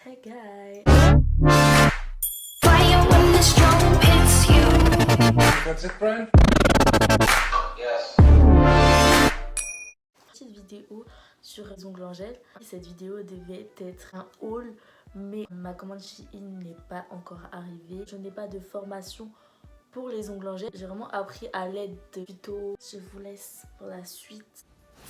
Hey guys. Fire when the storm hits you. That's it, Brian? Yes. Petite vidéo sur les ongles en gel. Cette vidéo devait être un haul, mais ma commande Shein n'est pas encore arrivée. Je n'ai pas de formation pour les ongles en gel. J'ai vraiment appris à l'aide de tutos. Je vous laisse pour la suite.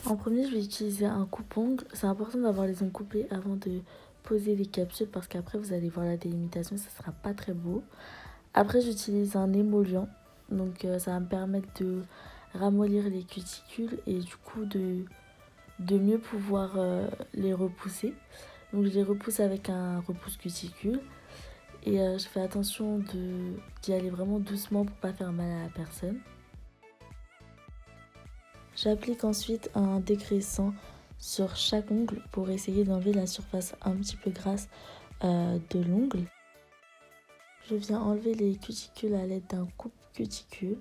En premier, je vais utiliser un coupe-ongle. C'est important d'avoir les ongles coupés avant de poser les capsules parce qu'après vous allez voir la délimitation, ça sera pas très beau. Après, j'utilise un émollient. Donc ça va me permettre de ramollir les cuticules et du coup de mieux pouvoir les repousser. Donc je les repousse avec un repousse cuticule et je fais attention d'y aller vraiment doucement pour pas faire mal à la personne. J'applique ensuite un dégraissant sur chaque ongle pour essayer d'enlever la surface un petit peu grasse de l'ongle. Je viens enlever les cuticules à l'aide d'un coupe-cuticule.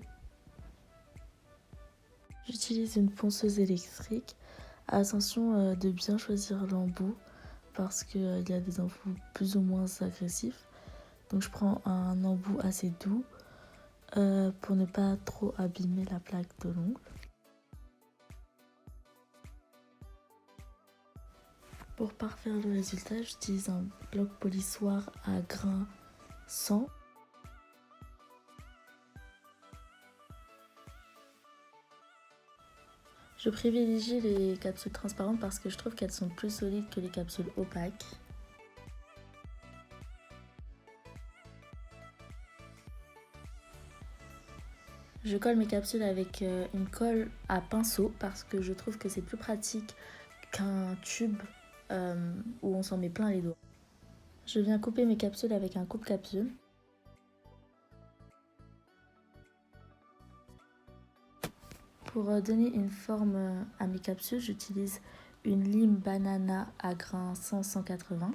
J'utilise une ponceuse électrique. Attention de bien choisir l'embout parce qu'il y a des embouts plus ou moins agressifs. Donc je prends un embout assez doux pour ne pas trop abîmer la plaque de l'ongle. Pour parfaire le résultat, j'utilise un bloc polissoir à grain 100. Je privilégie les capsules transparentes parce que je trouve qu'elles sont plus solides que les capsules opaques. Je colle mes capsules avec une colle à pinceau parce que je trouve que c'est plus pratique qu'un tube où on s'en met plein les doigts. Je viens couper mes capsules avec un coupe-capsule. Pour donner une forme à mes capsules, j'utilise une lime banana à grains 100-180.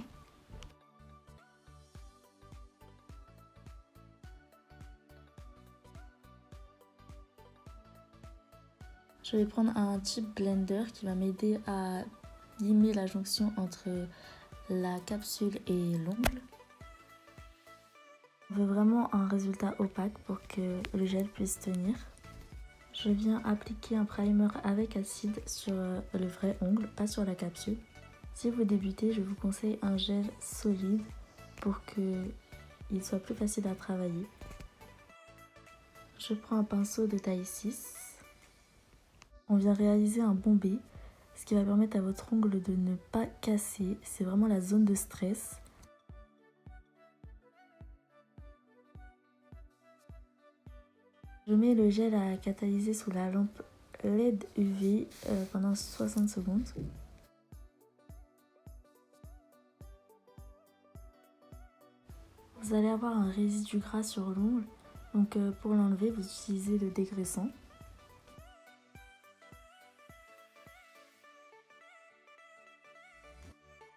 Je vais prendre un chip blender qui va m'aider à limer la jonction entre la capsule et l'ongle. On veut vraiment un résultat opaque pour que le gel puisse tenir. Je viens appliquer un primer avec acide sur le vrai ongle, pas sur la capsule. Si vous débutez, je vous conseille un gel solide pour qu'il soit plus facile à travailler. Je prends un pinceau de taille 6. On vient réaliser un bombé, ce qui va permettre à votre ongle de ne pas casser. C'est vraiment la zone de stress. Je mets le gel à catalyser sous la lampe LED UV pendant 60 secondes. Vous allez avoir un résidu gras sur l'ongle, donc pour l'enlever, vous utilisez le dégraissant.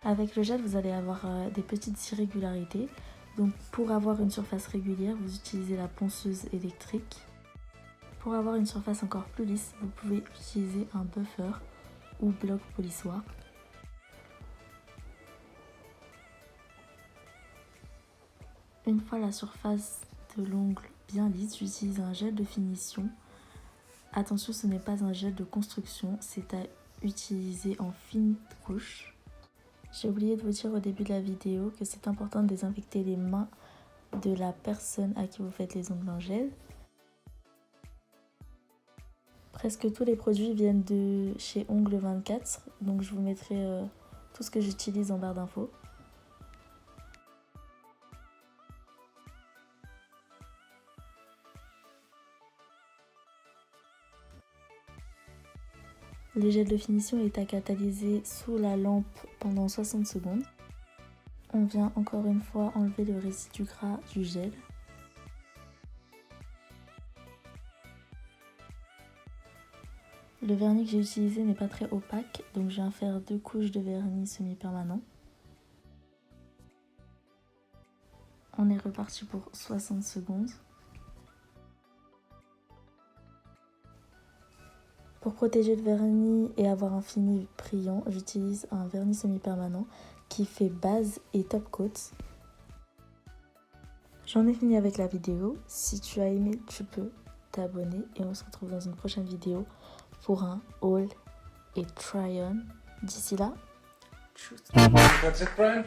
Avec le gel, vous allez avoir des petites irrégularités. Donc pour avoir une surface régulière, vous utilisez la ponceuse électrique. Pour avoir une surface encore plus lisse, vous pouvez utiliser un buffer ou bloc polissoir. Une fois la surface de l'ongle bien lisse, j'utilise un gel de finition. Attention, ce n'est pas un gel de construction, c'est à utiliser en fine couche. J'ai oublié de vous dire au début de la vidéo que c'est important de désinfecter les mains de la personne à qui vous faites les ongles en gel. Presque tous les produits viennent de chez Ongle 24, donc je vous mettrai tout ce que j'utilise en barre d'infos. Le gel de finition est à catalyser sous la lampe pendant 60 secondes. On vient encore une fois enlever le résidu gras du gel. Le vernis que j'ai utilisé n'est pas très opaque, donc je viens faire 2 couches de vernis semi-permanent. On est reparti pour 60 secondes. Pour protéger le vernis et avoir un fini brillant, j'utilise un vernis semi-permanent qui fait base et top coat. J'en ai fini avec la vidéo. Si tu as aimé, tu peux t'abonner et on se retrouve dans une prochaine vidéo pour un haul et try on. D'ici là, tchuss. That's it, Brian?